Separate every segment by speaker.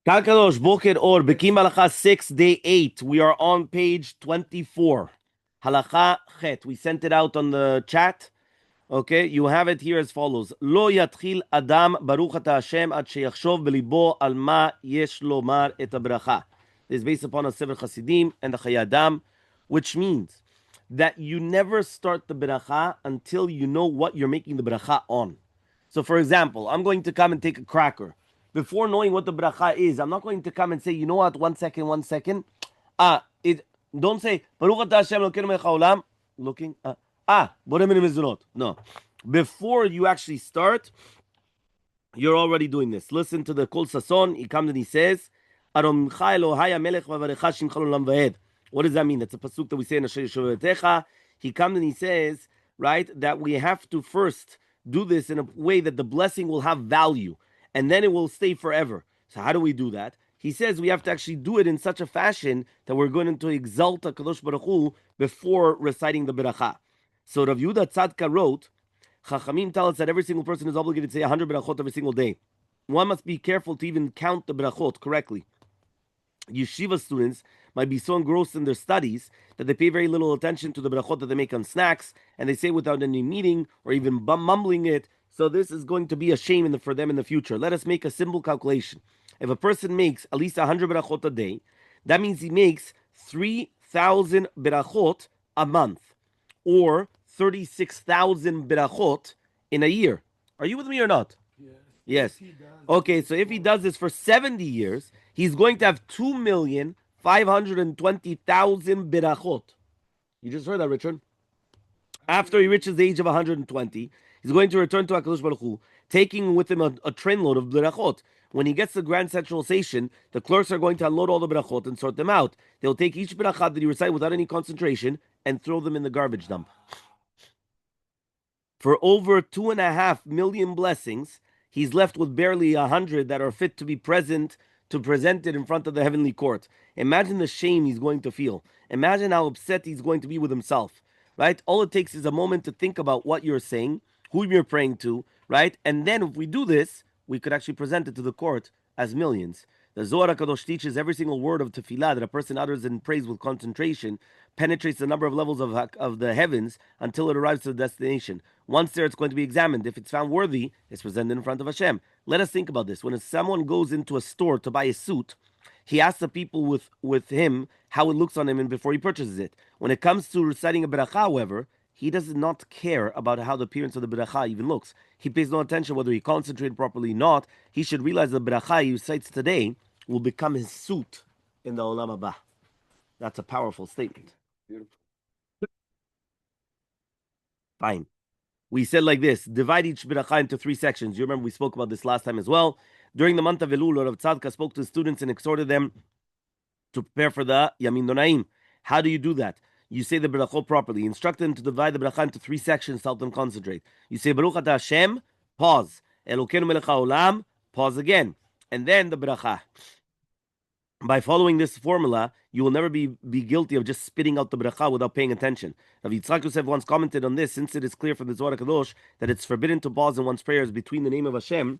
Speaker 1: Kakadosh, Boker Or, Bekiim Halacha 6, day 8. We are on page 24. Halacha Chet. We sent it out on the chat. Okay, you have it here as follows. Lo yatchil Adam baruch ata Hashem ad sheyachshov belibo al ma yesh lomar et habracha. This is based upon a Sefer Chasidim and the Chayei Adam, which means that you never start the bracha until you know what you're making the bracha on. So, for example, I'm going to come and take a cracker. Before knowing what the bracha is, I'm not going to come and say, you know what, 1 second. Don't say, Baruch atah Hashem Elokeinu melech haolam, looking, borei mini mezonot. No. Before you actually start, you're already doing this. Listen to the Kol Sason. He comes and he says, Arom mincha Elohai hamelech v'avarecha shimcha l'olam va'ed. What does that mean? That's a pasuk that we say in Asher Yeshua V'techa. He comes and he says, right, that we have to first do this in a way that the blessing will have value, and then it will stay forever. So how do we do that? He says we have to actually do it in such a fashion that we're going to exalt HaKadosh Baruch Hu before reciting the beracha. So Rav Yehuda Tzadka wrote, Chachamim tell us that every single person is obligated to say 100 berachot every single day. One must be careful to even count the berachot correctly. Yeshiva students might be so engrossed in their studies that they pay very little attention to the berachot that they make on snacks, and they say without any meaning or even mumbling it. So this is going to be a shame for them in the future. Let us make a simple calculation. If a person makes at least 100 berachot a day, that means he makes 3,000 berachot a month, or 36,000 berachot in a year. Are you with me or not? Yes. Okay, so if he does this for 70 years, he's going to have 2,520,000 berachot. You just heard that, Richard? After he reaches the age of 120, he's going to return to HaKadosh Baruch Hu, taking with him a trainload of berachot. When he gets to Grand Central Station, the clerks are going to unload all the berachot and sort them out. They'll take each berachot that he recited without any concentration and throw them in the garbage dump. For over 2.5 million blessings, he's left with barely 100 that are fit to be present, to present it in front of the heavenly court. Imagine the shame he's going to feel. Imagine how upset he's going to be with himself, right? All it takes is a moment to think about what you're saying, who you're praying to, right? And then if we do this, we could actually present it to the court as millions. The Zohar HaKadosh teaches every single word of tefillah that a person utters and prays with concentration penetrates the number of levels of the heavens until it arrives to the destination. Once there, it's going to be examined. If it's found worthy, it's presented in front of Hashem. Let us think about this. When someone goes into a store to buy a suit, he asks the people with him how it looks on him and before he purchases it. When it comes to reciting a beracha, however, he does not care about how the appearance of the beracha even looks. He pays no attention whether he concentrated properly or not. He should realize the beracha he recites today will become his suit in the Olam Haba. That's a powerful statement. Beautiful. Fine. We said like this, divide each beracha into 3 sections. You remember we spoke about this last time as well. During the month of Elul, Rav Tzadka spoke to students and exhorted them to prepare for the Yamin Donaim. How do you do that? You say the berachot properly. Instruct them to divide the beracha into 3 sections to help them concentrate. You say Baruch atah Hashem, pause. Elokeinu melech haolam, pause again. And then the beracha. By following this formula, you will never be guilty of just spitting out the bracha without paying attention. Rav Yitzchak Yosef once commented on this, since it is clear from the Zohar HaKadosh that it's forbidden to pause in one's prayers between the name of Hashem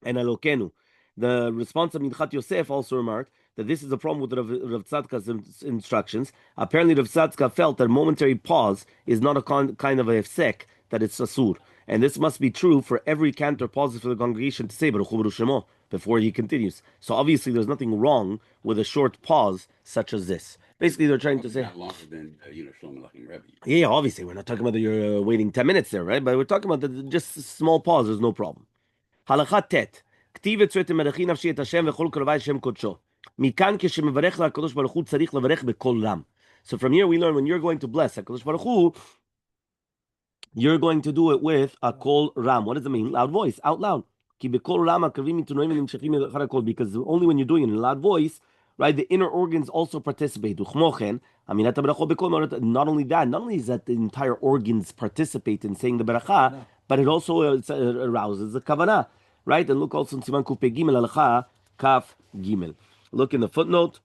Speaker 1: and Elokeinu. The response of Minchas Yosef also remarked that this is a problem with Rav Tzadka's instructions. Apparently, Rav Tzadka felt that a momentary pause is not a kind of a hefsek, that it's asur. And this must be true for every cantor pauses for the congregation to say Baruch Hu Baruch Shemo before he continues. So obviously there's nothing wrong with a short pause such as this. Basically they're trying to say
Speaker 2: not longer than Shlomo Melech Rebbe.
Speaker 1: Yeah, obviously we're not talking about that you're waiting 10 minutes there, right? But we're talking about just small pause, there's no problem. Halacha tet. כתיב אצוות מלאכי נפשי את השם וכל קרבי שם קודשו. מכאן כשמברך לקדוש ברוך הוא צריך לברך בקול רם. So from here we learn when you're going to bless HaKadosh Baruch Hu, you're going to do it with a kol ram. What does it mean? Loud voice, out loud. Because only when you're doing it in a loud voice, right, the inner organs also participate. Not only that, not only is that the entire organs participate in saying the beracha, but it also arouses the kavanah, right? And look also in Siman Kuf Pei Gimel Halacha Kaf Gimel. Look in the footnote.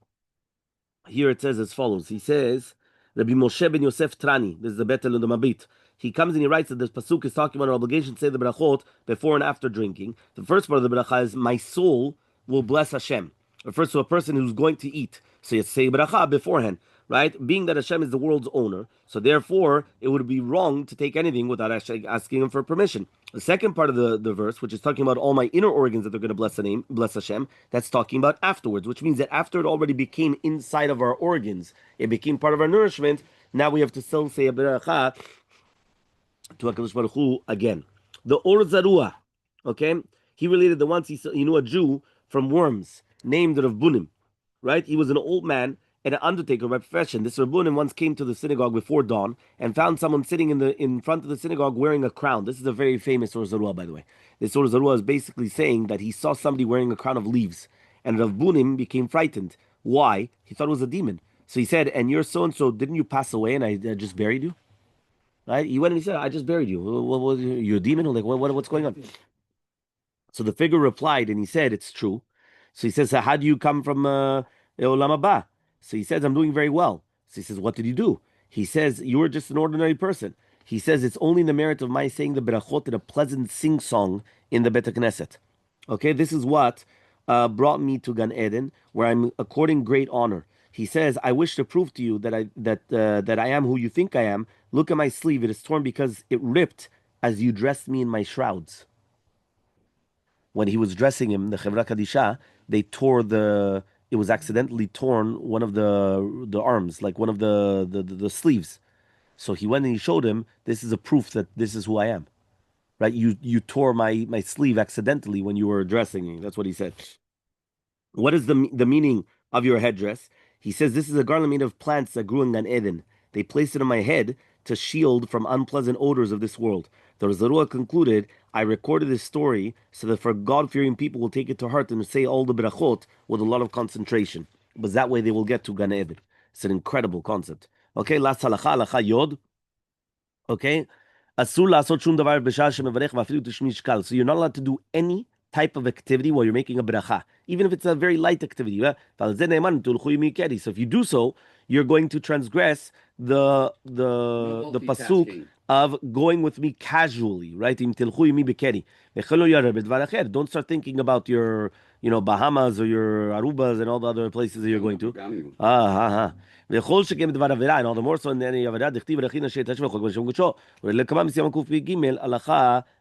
Speaker 1: Here it says as follows. He says, Rabbi Moshe ben Yosef Trani, this is the Betel and the Mabit. he comes and he writes that this pasuk is talking about an obligation to say the brachot before and after drinking. The first part of the bracha is, my soul will bless Hashem. It refers to a person who's going to eat. So you say bracha beforehand, right? Being that Hashem is the world's owner, so therefore it would be wrong to take anything without actually asking him for permission. The second part of the verse, which is talking about all my inner organs that they're going to bless the name, bless Hashem, that's talking about afterwards, which means that after it already became inside of our organs, it became part of our nourishment. Now we have to still say a bracha to HaKadosh Baruch Hu again. The Or Zarua, okay? He related that once he knew a Jew from Worms named Rav Bunim, right? He was an old man and an undertaker by profession. This Rav Bunim once came to the synagogue before dawn and found someone sitting in front of the synagogue wearing a crown. This is a very famous Or Zarua, by the way. This Or Zarua is basically saying that he saw somebody wearing a crown of leaves, and Rav Bunim became frightened. Why? He thought it was a demon. So he said, and you're so-and-so, didn't you pass away and I just buried you? Right? He went and he said, I just buried you. You're a demon? Like, what's going on? So the figure replied and he said, it's true. So he says, how do you come from Olam Haba? So he says, I'm doing very well. So he says, what did you do? He says, you were just an ordinary person. He says, it's only the merit of my saying the berachot in a pleasant sing-song in the Bet Knesset. Okay, this is what brought me to Gan Eden, where I'm according great honor. He says, I wish to prove to you that I am who you think I am. Look at my sleeve. It is torn because it ripped as you dressed me in my shrouds. When he was dressing him, the Chevra Kadisha, they tore it was accidentally torn, one of the arms, like one of the sleeves. So he went and he showed him, this is a proof that this is who I am. Right? You tore my sleeve accidentally when you were dressing me. That's what he said. What is the meaning of your headdress? He says, this is a garland made of plants that grew in Gan Eden. They placed it on my head to shield from unpleasant odors of this world. The Zarua concluded, I recorded this story so that for God-fearing people will take it to heart and say all the berachot with a lot of concentration. But that way they will get to Gan Eden. It's an incredible concept. Okay, last halacha, halacha yod. Okay, asur la'asot shum davar b'shah shemevarech v'afilu tishmi shkal. So you're not allowed to do any type of activity while you're making a bracha, even if it's a very light activity. So if you do so, you're going to transgress the pasuk of going with me casually, right? Don't start thinking about your, Bahamas or your Arubas and all the other places that you're going to. And all the more so in any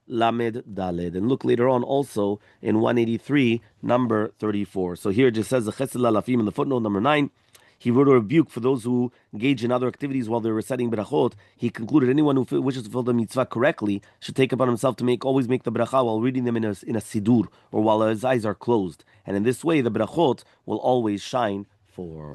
Speaker 1: Lamed Daled. And look later on also in 183, number 34. So here it just says the Chesed Lalafim in the footnote number 9. He wrote a rebuke for those who engage in other activities while they're reciting brachot. He concluded anyone who wishes to fulfill the mitzvah correctly should take upon himself to always make the bracha while reading them in a sidur or while his eyes are closed. And in this way, the brachot will always shine for.